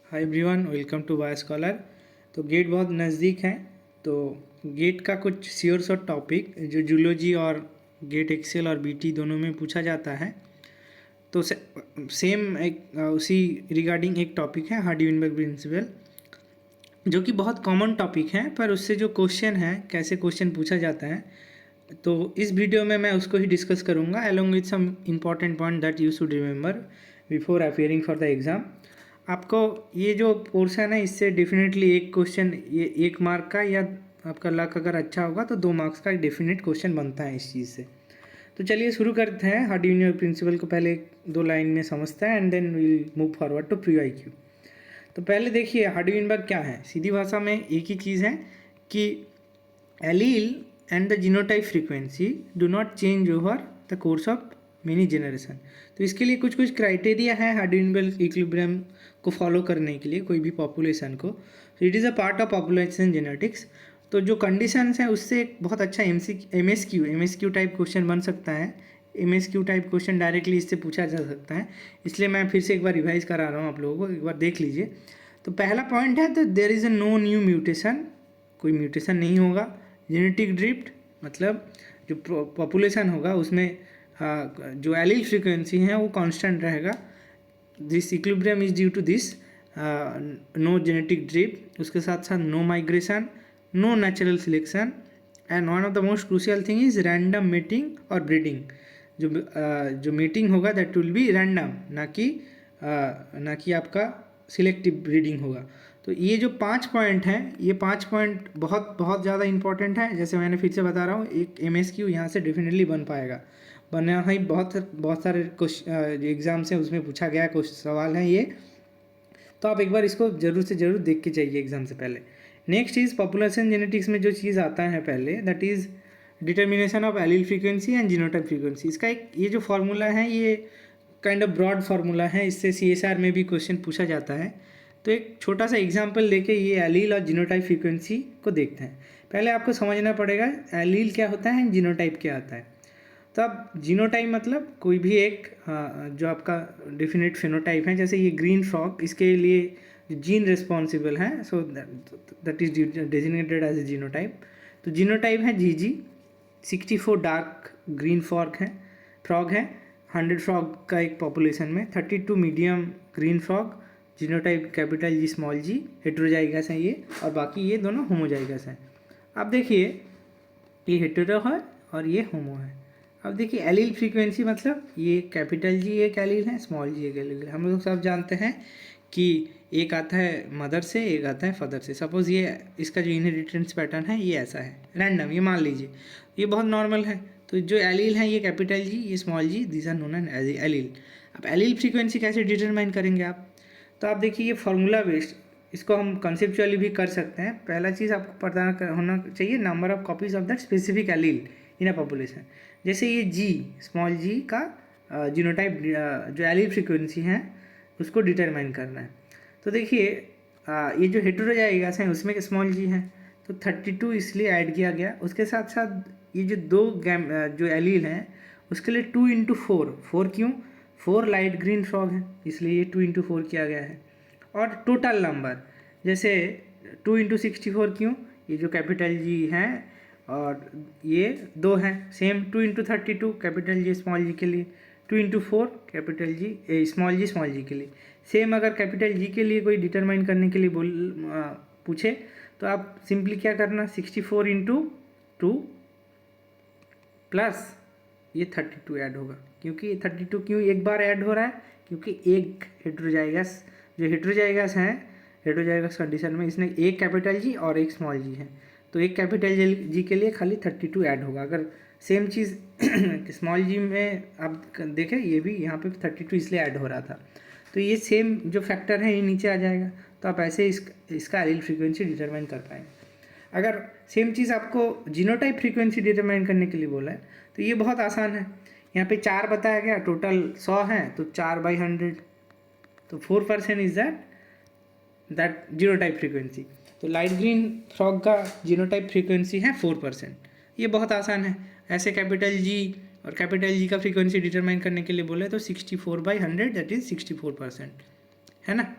Hi everyone, welcome to Y scholar. तो GATE बहुत नज़दीक है, तो गेट का कुछ श्योर शॉर्ट टॉपिक जो जूलॉजी और गेट एक्सेल और बीटी दोनों में पूछा जाता है। तो सेम एक उसी रिगार्डिंग एक टॉपिक है हार्डी-विनबर्ग प्रिंसिपल, जो कि बहुत कॉमन टॉपिक है, पर उससे जो क्वेश्चन है कैसे क्वेश्चन पूछा जाता है, तो इस वीडियो में मैं उसको ही डिस्कस करूँगा along with some important point that you should remember before appearing for the exam. आपको ये जो पोर्शन है इससे डेफिनेटली एक क्वेश्चन, ये 1 मार्क का, या आपका लक अगर अच्छा होगा तो 2 मार्क्स का डेफिनेट क्वेश्चन बनता है इस चीज़ से। तो चलिए शुरू करते हैं। हार्डी-विनबर्ग प्रिंसिपल को पहले 2 लाइन में समझते हैं and then we'll move forward to pre IQ। तो पहले देखिए हार्डी-विनबर्ग क्या है। सीधी भाषा में एक ही चीज़ है कि allele and the genotype frequency do not change over the course of many generation. तो इसके लिए कुछ कुछ क्राइटेरिया है हार्डी-विनबर्ग इक्विलिब्रियम को फॉलो करने के लिए कोई भी पॉपुलेशन को। तो it is a part of population genetics. तो जो कंडीशंस हैं उससे एक बहुत अच्छा MSQ टाइप क्वेश्चन बन सकता है। MSQ टाइप क्वेश्चन डायरेक्टली इससे पूछा जा सकता है, इसलिए मैं फिर से एक बार रिवाइज करा रहा हूँ आप लोगों को, एक बार देख लीजिए। तो पहला पॉइंट है, तो there is a no new mutation, कोई म्यूटेशन नहीं होगा। जेनेटिक ड्रिफ्ट मतलब जो पॉपुलेशन होगा उसमें जो एलील फ्रीक्वेंसी है वो कांस्टेंट रहेगा। This equilibrium is due to this no genetic drift, उसके साथ साथ no migration, no natural selection, and one of the most crucial thing is random mating और ब्रीडिंग। जो मीटिंग होगा दैट विल बी रैंडम, ना कि आपका सिलेक्टिव ब्रीडिंग होगा। तो ये जो 5 पॉइंट हैं, ये 5 पॉइंट बहुत बहुत ज़्यादा इंपॉर्टेंट है। जैसे मैंने फिर से बता रहा हूँ, एक MSQ यहाँ से डेफिनेटली बन पाएगा, बना ही बहुत सारे क्वेश्चन एग्जाम्स हैं उसमें पूछा गया कुछ सवाल हैं ये। तो आप एक बार इसको ज़रूर से ज़रूर देख के जाइए एग्ज़ाम से पहले। नेक्स्ट इज़ पॉपुलेशन जेनेटिक्स में जो चीज़ आता है पहले, that is determination of allele frequency and genotype frequency. इसका एक ये जो फार्मूला है ये काइंड ऑफ ब्रॉड फार्मूला है, इससे CSR में भी क्वेश्चन पूछा जाता है। तो एक छोटा सा एग्जाम्पल लेके ये एलील और जीनोटाइप फ्रीक्वेंसी को देखते हैं। पहले आपको समझना पड़ेगा एलील क्या होता है, जीनोटाइप क्या आता है। तो अब जीनोटाइप मतलब कोई भी एक जो आपका डेफिनेट फिनोटाइप है, जैसे ये ग्रीन फ्रॉग, इसके लिए जीन रिस्पॉन्सिबल है, so that is designated as a genotype. तो जीनोटाइप है GG। 64 डार्क ग्रीन फ्रॉग है 100 फ्रॉग का एक पॉपुलेशन में। 32 medium green frog, genotype capital G small g, heterozygous हैं ये, और बाकी ये दोनों होमोजाइगस हैं। अब देखिए ये हेटेरो है और ये होमो है। अब देखिए एलील फ्रीक्वेंसी मतलब ये कैपिटल G एक एलील है, स्मॉल g एक एलील है। हम लोग सब जानते हैं कि एक आता है मदर से, एक आता है फादर से। सपोज़ ये इसका जो इनहेरिटेंस पैटर्न है ये ऐसा है, रैंडम, ये मान लीजिए, ये बहुत नॉर्मल है। तो जो एलील है ये कैपिटल G, ये small g, this are known as allele. अब एलील फ्रीक्वेंसी कैसे डिटरमाइन करेंगे आप? तो आप देखिए ये फार्मूला बेस्ड, इसको हम कंसेप्चुअली भी कर सकते हैं। पहला चीज़ आपको पता होना चाहिए number of copies of that specific allele in a population. जैसे ये G स्मॉल g का जीनोटाइप जो एलील फ्रीक्वेंसी है उसको डिटरमाइन करना है। तो देखिए ये जो हेटेरोजाइगस हैं उसमें स्मॉल g है, तो 32 इसलिए ऐड किया गया। उसके साथ साथ ये जो दो जो एलील हैं उसके लिए 2 × 4 क्यों? 4 लाइट ग्रीन फ्रॉग है, इसलिए ये 2 × 4 किया गया है। और टोटल नंबर जैसे 2 × 64 क्यों? ये जो कैपिटल G है और ये 2 हैं, same 2 × 32 capital G small g के लिए, 2 × 4 कैपिटल G स्मॉल g के लिए। सेम अगर कैपिटल G के लिए कोई डिटरमाइन करने के लिए पूछे तो आप सिंपली क्या करना, 64 × 2 प्लस ये 32 ऐड होगा। क्योंकि 32 क्यों एक बार ऐड हो रहा है? क्योंकि एक हेटेरोजाइगस, जो हेटेरोजाइगस हैं, हेटेरोजाइगस कंडीशन में इसने एक कैपिटल G और एक स्मॉल g है, तो एक कैपिटल G के लिए खाली 32 ऐड होगा। अगर सेम चीज़ स्मॉल g में आप देखें, ये भी यहाँ पे 32 इसलिए ऐड हो रहा था, तो ये सेम जो फैक्टर है ये नीचे आ जाएगा। तो आप ऐसे इसका एलील फ्रीक्वेंसी डिटरमाइन कर पाएंगे। अगर सेम चीज़ आपको जीनोटाइप फ्रीक्वेंसी डिटरमाइन करने के लिए बोला है तो ये बहुत आसान है। यहाँ पे 4 बताया गया, टोटल 100 है, तो 4/100, तो 4% इज दैट जीनोटाइप फ्रीक्वेंसी। तो लाइट ग्रीन फ्रॉग का जीनोटाइप फ्रीक्वेंसी है 4%। ये बहुत आसान है। ऐसे कैपिटल G और कैपिटल G का फ्रीक्वेंसी डिटरमाइन करने के लिए बोले तो 64/100 दैट इज 64%, है ना।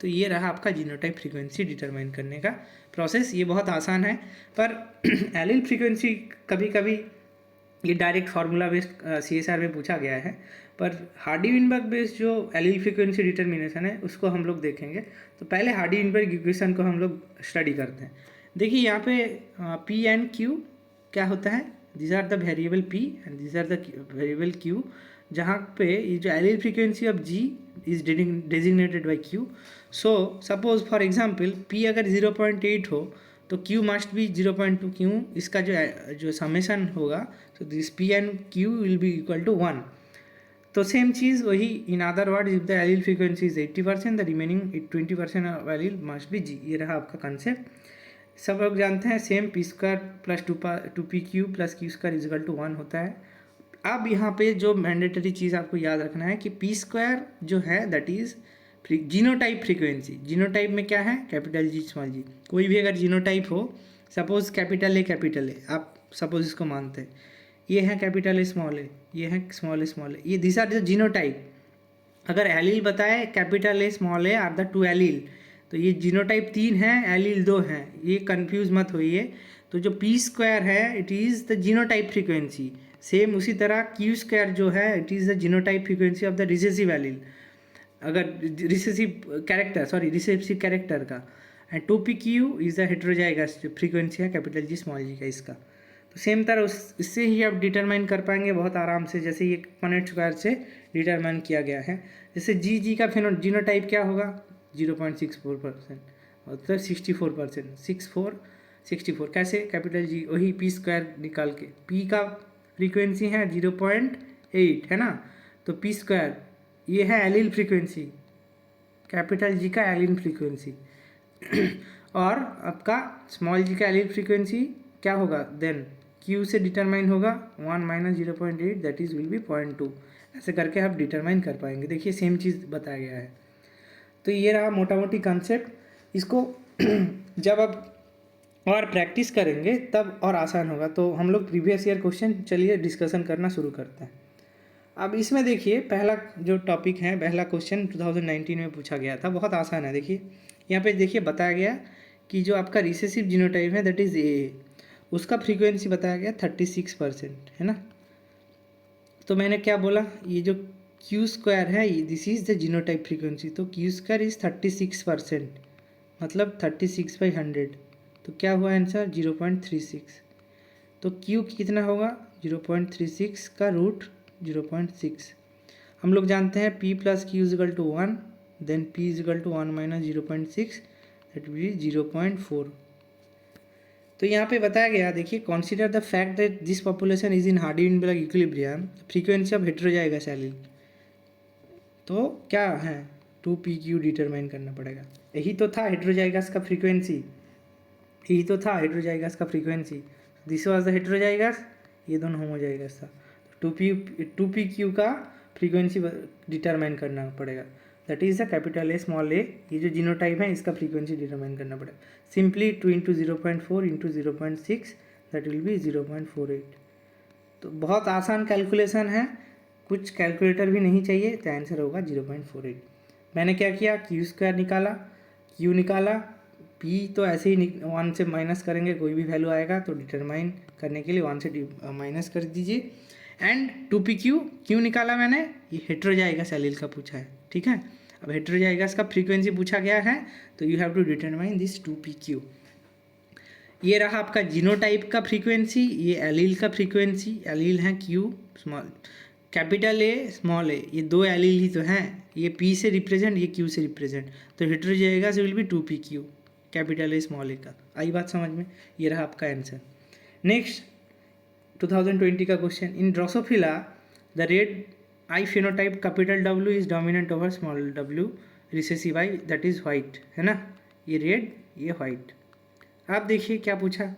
तो ये रहा आपका जीनोटाइप फ्रीक्वेंसी डिटरमाइन करने का प्रोसेस। ये बहुत आसान है, पर एलील फ्रीक्वेंसी कभी कभी ये डायरेक्ट फार्मूला बेस्ड CSR में पूछा गया है, पर हार्डी-विनबर्ग बेस्ड जो एलील फ्रीक्वेंसी डिटर्मिनेशन है उसको हम लोग देखेंगे। तो पहले हार्डी-विनबर्ग इक्वेशन को हम लोग स्टडी करते हैं। देखिए यहाँ पे P एंड Q क्या होता है, this are the variable P and this are the variable Q, जहाँ पे ये जो allele frequency of G is designated by Q। So suppose for example P अगर 0.8 हो तो Q मस्ट बी 0.2, क्यों, इसका जो समेशन होगा, तो this P and Q will be equal to 1। तो सेम चीज़ वही, in other word, if the allele frequency is 80%, द remaining 20% of allele must be G। ये रहा आपका कंसेप्ट। सब लोग जानते हैं same P² plus 2PQ plus Q² is equal to 1 होता है। अब यहाँ पे जो मैंडेटरी चीज़ आपको याद रखना है कि P² जो है that is genotype frequency. Genotype में क्या है, कैपिटल G स्मॉल g। कोई भी अगर जीनोटाइप हो, सपोज कैपिटल ए, आप सपोज इसको मानते हैं, ये है कैपिटल A, ये है स्मॉल a, ये दिस आर द जीनोटाइप। अगर एलील बताए capital A are the 2 allele, तो ये जीनोटाइप 3 है, एलील 2 हैं, ये कंफ्यूज मत होइए। तो जो P² है it is the genotype frequency. Same उसी तरह Q² जो है it is the genotype frequency of the recessive allele, अगर रिसेसिव कैरेक्टर का। And 2PQ is the heterozygous जो फ्रीक्वेंसी है कैपिटल G स्मॉल g का इसका। तो सेम तरह इससे ही आप डिटरमाइन कर पाएंगे बहुत आराम से, जैसे ये पनेट स्क्वायर से डिटरमाइन किया गया है। जैसे जी का जीनोटाइप क्या होगा, 0.64%, मतलब 64%, 64 कैसे, कैपिटल G वही P² निकाल के, P का फ्रीक्वेंसी है 0.8 है ना, तो P² ये है एलील फ्रीक्वेंसी, कैपिटल G का एलील फ्रीक्वेंसी और आपका स्मॉल g का एलील फ्रीक्वेंसी क्या होगा, देन Q से डिटरमाइन होगा 1 minus 0.8 that is will be 0.2। ऐसे करके आप डिटरमाइन कर पाएंगे। देखिए सेम चीज़ बताया गया है। तो ये रहा मोटा मोटी कॉन्सेप्ट। इसको जब आप और प्रैक्टिस करेंगे तब और आसान होगा। तो हम लोग प्रीवियस ईयर क्वेश्चन चलिए डिस्कशन करना शुरू करते हैं। अब इसमें देखिए पहला जो टॉपिक है, पहला क्वेश्चन 2019 में पूछा गया था, बहुत आसान है। देखिए यहाँ पे देखिए बताया गया कि जो आपका रिसेसिव जीनोटाइप है दैट इज़ ए, उसका फ्रीक्वेंसी बताया गया 36% है ना। तो मैंने क्या बोला, ये जो Q² है this is the genotype frequency, तो Q² इज़ 36%, मतलब 36/100। तो क्या हुआ आंसर 0.36। तो Q कितना होगा 0.36 का रूट 0.6। हम लोग जानते हैं P plus Q is equal to 1, then P is equal to 1 minus 0.6 that will be 0.4। तो यहाँ पे बताया गया, देखिए consider the fact that this population is in Hardy Weinberg equilibrium, frequency of heterozygous allele. तो क्या है 2PQ डिटरमाइन करना पड़ेगा। यही तो था हेटेरोजाइगस का फ्रीक्वेंसी, यही तो था हेटेरोजाइगस का frequency. This was the heterozygous, ये दोनों होमोजाइगस था। 2PQ का फ्रीक्वेंसी डिटरमाइन करना पड़ेगा, that is the capital A small a। ये जो जीनोटाइप है इसका फ्रीक्वेंसी डिटरमाइन करना पड़ेगा। Simply 2 × 0.4 × 0.6 that will B 0.48। तो बहुत आसान कैलकुलेशन है, कुछ कैलकुलेटर भी नहीं चाहिए, तो आंसर होगा 0.48। मैंने क्या किया, Q² निकाला, Q निकाला, P तो ऐसे ही 1 से माइनस करेंगे, कोई भी वैल्यू आएगा तो डिटरमाइन करने के लिए 1 से माइनस कर दीजिए। एंड 2PQ क्यों निकाला मैंने, ये हेटेरोजाइगस एलील का पूछा है, ठीक है। अब हेटेरोजाइगस का फ्रीक्वेंसी पूछा गया है तो you have to determine this 2PQ। ये रहा आपका जीनोटाइप का फ्रीक्वेंसी, ये एलील का फ्रीक्वेंसी, एलील है Q small, capital A small a, ये दो एलील ही तो हैं, ये P से रिप्रेजेंट, ये Q से रिप्रेजेंट, तो heterozygous will be 2PQ, capital A small a का। आई बात समझ में, ये रहा आपका आंसर। नेक्स्ट 2020 का question, in Drosophila the red I phenotype capital W is dominant over small w, recessive I that is white, है ना, ये रेड ये वाइट। आप देखिए क्या पूछा,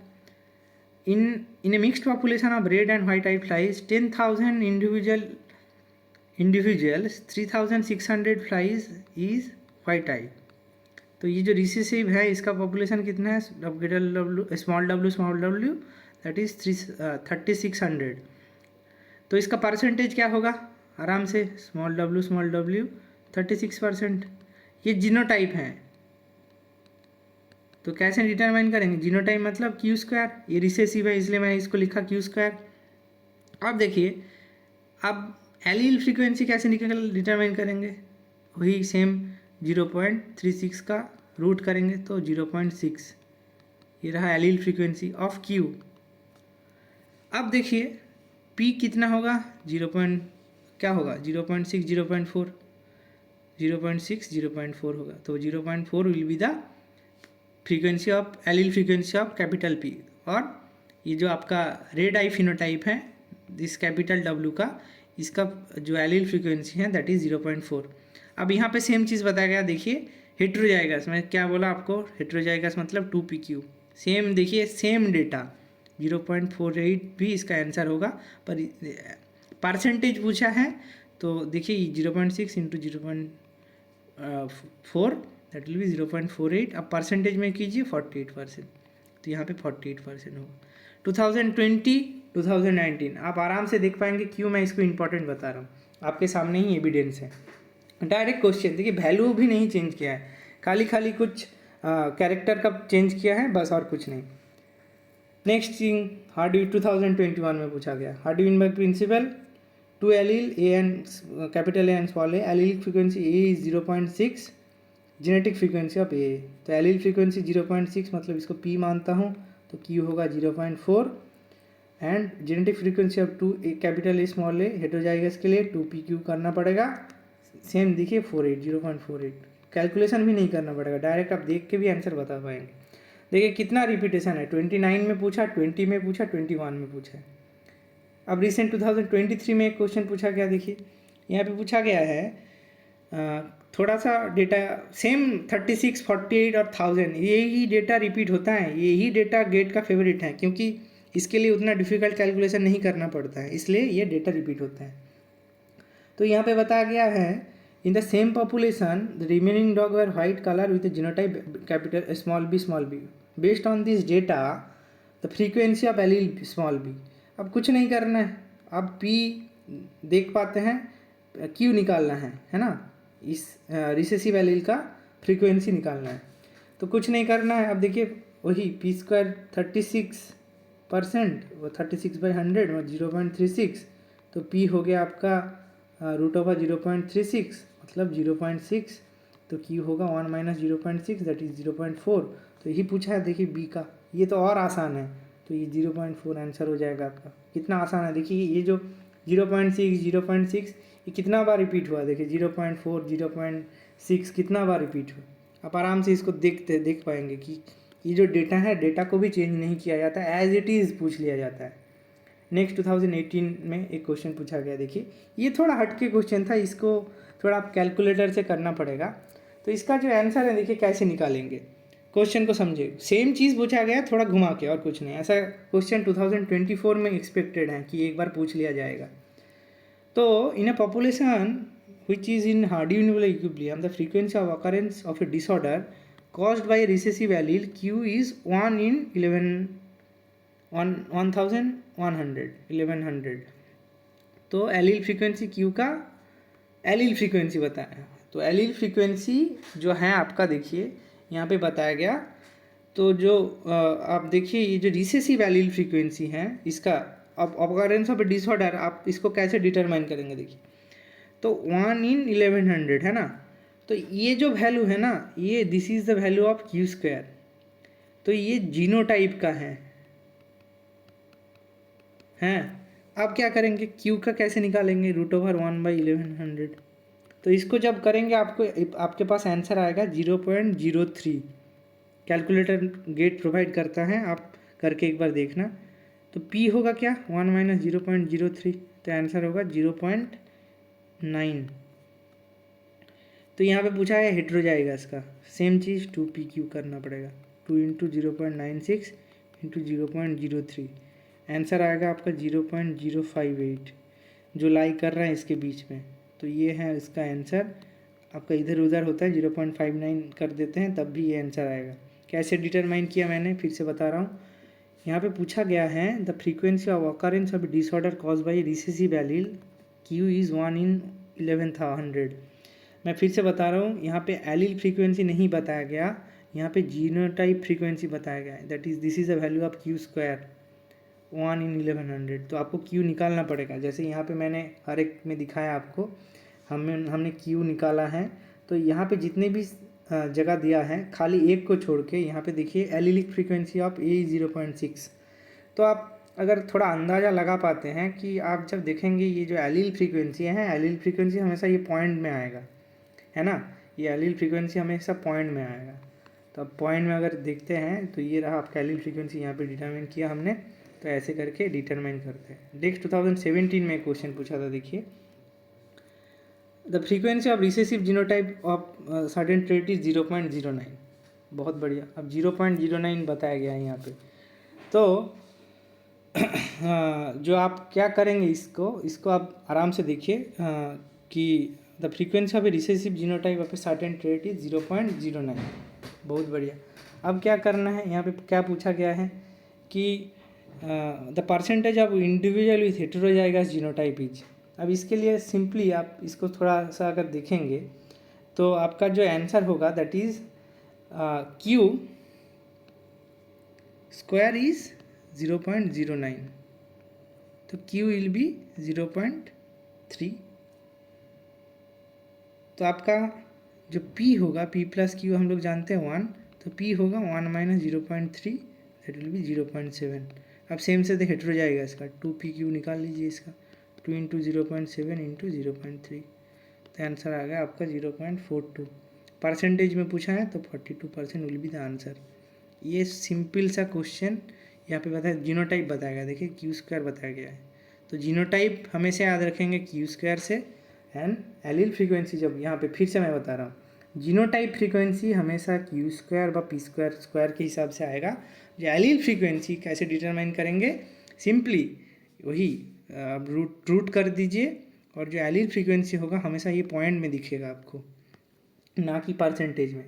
in a mixed population of red and white eye flies 10,000 individuals 3,600 flies is white eye। तो ये जो रिसेसिव है इसका पॉपुलेशन कितना है, capital W small w that is 3600। तो इसका परसेंटेज क्या होगा, आराम से स्मॉल w 36%। ये जीनोटाइप हैं, तो कैसे डिटरमाइन करेंगे? जीनोटाइप मतलब क्यू स्क्वायर, ये रिसेसिव है इसलिए मैंने इसको लिखा क्यू स्क्वायर। अब देखिए, अब एलील फ्रीक्वेंसी कैसे निकल डिटरमाइन करेंगे? वही सेम 0.36 का रूट करेंगे तो 0.6, ये रहा एलील फ्रीक्वेंसी ऑफ क्यू। अब देखिए पी कितना होगा? क्या होगा? 0.6 0.4, 0.6 0.4 होगा, तो 0.4 will be the frequency of allele frequency of capital P. और ये जो आपका रेड आई फिनोटाइप है इस कैपिटल डब्ल्यू का, इसका जो एलील फ्रीक्वेंसी है दैट इज़ 0.4। अब यहाँ पे सेम चीज़ बताया गया, देखिए हेट्रोजाइगस, मैं क्या बोला आपको? हेट्रोजाइगस मतलब 2pq। सेम देखिए, सेम डेटा 0.48 भी इसका आंसर होगा, पर परसेंटेज पूछा है तो देखिए 0.6 इंटू 0.4 दैट विल बी 0.48। अब परसेंटेज में कीजिए 48%, तो यहाँ पे 48% होगा। 2020 2019 आप आराम से देख पाएंगे, क्यों मैं इसको इंपॉर्टेंट बता रहा हूँ, आपके सामने ही एविडेंस है। डायरेक्ट क्वेश्चन देखिए, वैल्यू भी नहीं चेंज किया है, खाली कुछ कैरेक्टर का चेंज किया है बस, और कुछ नहीं। नेक्स्ट थिंग, हार्डविन 2021 में पूछा गया, Hardy Weinberg principle, two allele A and capital A and small A, allele frequency A is 0.6, genetic frequency of A. तो एलील फ्रीक्वेंसी 0.6 मतलब इसको पी मानता हूँ, तो क्यू होगा 0.4, and genetic frequency of 2 capital A small A heterozygous के लिए 2pq करना पड़ेगा। सेम देखिए 48 0.48, कैलकुलेशन भी नहीं करना पड़ेगा, डायरेक्ट आप देख के भी आंसर बता पाएंगे। देखिए कितना रिपीटेशन है, 29 में पूछा, 20 में पूछा, 21 में पूछा है। अब रिसेंट 2023 में एक क्वेश्चन पूछा गया, देखिए यहाँ पे पूछा गया है थोड़ा सा डेटा सेम 36, 48 और 1000, यही डेटा रिपीट होता है, यही डेटा गेट का फेवरेट है, क्योंकि इसके लिए उतना डिफिकल्ट कैलकुलेशन नहीं करना पड़ता है, इसलिए ये डेटा रिपीट होता है। तो यहाँ पे बताया गया है, in the same population the remaining dog were white colour with genotype capital small B, based on this data the frequency of allele small B. अब कुछ नहीं करना है, अब पी देख पाते हैं, क्यू निकालना है ना, इस रिसेसिव एलील का फ्रीक्वेंसी निकालना है, तो कुछ नहीं करना है। अब देखिए वही पी स्क्वायर 36%, वो 36/100 और 0.36, तो पी हो गया आपका √0.36 मतलब 0.6, तो क्यू होगा 1 - 0.6 दैट इज 0.4। तो यही पूछा है देखिए बी का, ये तो और आसान है, तो ये 0.4 आंसर हो जाएगा आपका। कितना आसान है देखिए, ये जो 0.6 ये कितना बार रिपीट हुआ, देखिए 0.4 0.6 कितना बार रिपीट हुआ। आप आराम से इसको देख पाएंगे कि ये जो डेटा है, डेटा को भी चेंज नहीं किया जाता, एज इट इज़ पूछ लिया जाता है। नेक्स्ट 2018 में एक क्वेश्चन पूछा गया, देखिए ये थोड़ा हटके क्वेश्चन था, इसको थोड़ा आप कैलकुलेटर से करना पड़ेगा। तो इसका जो आंसर है देखिए कैसे निकालेंगे, क्वेश्चन को समझे, सेम चीज़ पूछा गया थोड़ा घुमा के और कुछ नहीं। ऐसा क्वेश्चन 2024 में एक्सपेक्टेड है कि एक बार पूछ लिया जाएगा। तो in a population which is in Hardy-Newell equilibrium, the frequency of occurrence of a disorder caused by a recessive allele Q is 1 in 1100। तो एलील फ्रीक्वेंसी Q का एलील फ्रीक्वेंसी बताया, तो एलील फ्रीक्वेंसी जो है आपका देखिए यहाँ पे बताया गया। तो जो आप देखिए ये जो रिसेसिव एलील फ्रीक्वेंसी है इसका, अब ऑकरेंस ऑफ डिसऑर्डर आप इसको कैसे डिटरमाइन करेंगे, देखिए तो 1 in 1100 है ना, तो ये जो वैल्यू है ना, ये this is the value of Q square, तो ये जीनोटाइप का है। अब क्या करेंगे, क्यू का कैसे निकालेंगे, √1/1100। तो इसको जब करेंगे आपके पास आंसर आएगा 0.03। कैलकुलेटर गेट प्रोवाइड करता है, आप करके एक बार देखना। तो पी होगा क्या, 1 - 0.03, तो आंसर होगा 0.9। तो यहाँ पे पूछा है हेट्रोजाइगस का, सेम चीज़ 2pq करना पड़ेगा, 2 × 0.96 × 0.03, आंसर आएगा आपका 0.058, जो लाई कर रहा है इसके बीच में। तो ये है इसका आंसर, आपका इधर उधर होता है 0.59 कर देते हैं तब भी ये आंसर आएगा। कैसे डिटरमाइन किया मैंने फिर से बता रहा हूँ, यहाँ पे पूछा गया है the frequency of occurrence of disorder cause by recessive allele Q is 1 in 1100। मैं फिर से बता रहा हूँ, यहाँ पे एलील फ्रीक्वेंसी नहीं बताया गया, यहाँ पे जीनोटाइप फ्रीक्वेंसी बताया गया है। That is this is a value of Q square 1 in 1100। तो आपको क्यू निकालना पड़ेगा। जैसे यहाँ पे मैंने हर एक में दिखाया आपको, हमने क्यू निकाला है। तो यहाँ पे जितने भी जगह दिया है, खाली एक को छोड़ के यहाँ पे देखिए एलिलिक फ्रीक्वेंसी ऑफ ए 0.6। तो आप अगर थोड़ा अंदाज़ा लगा पाते हैं कि आप जब देखेंगे ये जो एलील फ्रीक्वेंसी है, एलील फ्रीक्वेंसी हमेशा ये पॉइंट में आएगा, है ना। ये एलील फ्रीक्वेंसी हमेशा पॉइंट में आएगा। तो अब पॉइंट में अगर देखते हैं तो ये रहा आपका एलील फ्रीक्वेंसी, यहाँ पे डिटरमाइन किया हमने। तो ऐसे करके डिटरमाइन करते हैं। नेक्स्ट 2017 में क्वेश्चन पूछा था, देखिए the frequency of recessive genotype of certain trait is 0.09। बहुत बढ़िया। अब 0.09 बताया गया है यहाँ पे। तो जो आप क्या करेंगे, इसको आप आराम से देखिए कि the frequency of A recessive genotype of a certain trait is 0.09। बहुत बढ़िया। अब क्या करना है, यहाँ पे क्या पूछा गया है कि the percentage of individual with heterozygous genotype is. अब इसके लिए सिंपली आप इसको थोड़ा सा अगर देखेंगे तो आपका जो आंसर होगा that is Q square is 0.09। तो क्यू विल बी 0.3। तो आपका जो P होगा, P प्लस क्यू हम लोग जानते हैं 1, तो P होगा 1 माइनस 0.3, दैट विल बी 0.7। अब सेम से हेटेरो जाएगा इसका, 2PQ निकाल लीजिए इसका, 2 इंटू 0.7 इंटू 0.3। तो आंसर आ गया आपका 0.42। परसेंटेज में पूछा है तो 42% विल बी द आंसर। ये सिंपल सा क्वेश्चन यहाँ पे बताया, जीनोटाइप बताया गया। देखिए क्यू स्क्वायर बताया गया है। तो जीनोटाइप हमेशा याद रखेंगे क्यू स्क्वायर से, एंड एलील फ्रीक्वेंसी जब यहाँ पे फिर से मैं बता रहा हूँ, जीनोटाइप फ्रीक्वेंसी हमेशा क्यू स्क्वायर व पी स्क्वायर स्क्वायर के हिसाब से आएगा। जो एलील फ्रीक्वेंसी कैसे डिटरमाइन करेंगे, सिंपली वही आप रूट कर दीजिए, और जो एलील फ्रीक्वेंसी होगा हमेशा ये पॉइंट में दिखेगा आपको, ना कि परसेंटेज में।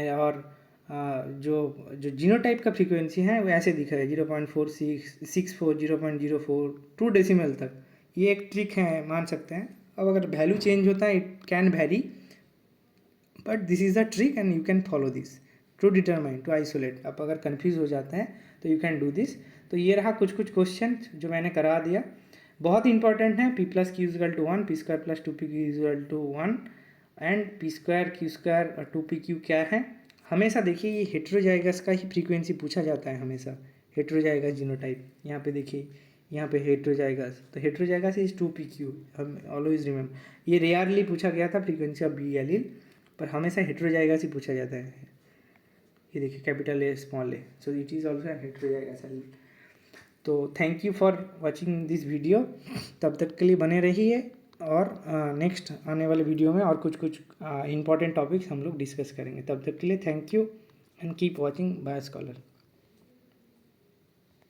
और जो जीनोटाइप का फ्रीक्वेंसी है वो ऐसे दिख रहा है 0.4664, 0.04, 2 डेसिमल तक। ये एक ट्रिक है, मान सकते हैं। अब अगर वैल्यू चेंज होता है it can vary, but this is the trick and you can follow this to determine, to isolate. आप अगर कंफ्यूज हो जाते हैं तो यू कैन डू दिस। तो ये रहा कुछ क्वेश्चन जो मैंने करा दिया, बहुत इंपॉर्टेंट है। P plus Q equal to 1, P square plus 2PQ equal to 1, and P square Q square और 2PQ क्या है। हमेशा देखिए ये हेटेरोजाइगस का ही फ्रीक्वेंसी पूछा जाता है हमेशा, हेटेरोजाइगस जीनोटाइप। यहाँ पे देखिए, यहाँ पे हेटेरोजाइगस, तो हेटेरोजाइगस इज 2PQ। हम ऑलवेज रिमेम्बर, ये रेयरली पूछा गया था फ्रीक्वेंसी ऑफ बी एलील, पर हमेशा हेटेरोजाइगस ही पूछा जाता है। ये देखिए capital A small A, so it is also heterozygous allele. तो thank you for watching this video. तब तक के लिए बने रहिए, और नेक्स्ट आने वाले वीडियो में और कुछ इंपॉर्टेंट टॉपिक्स हम लोग डिस्कस करेंगे। तब तक के लिए thank you and keep watching bio scholar.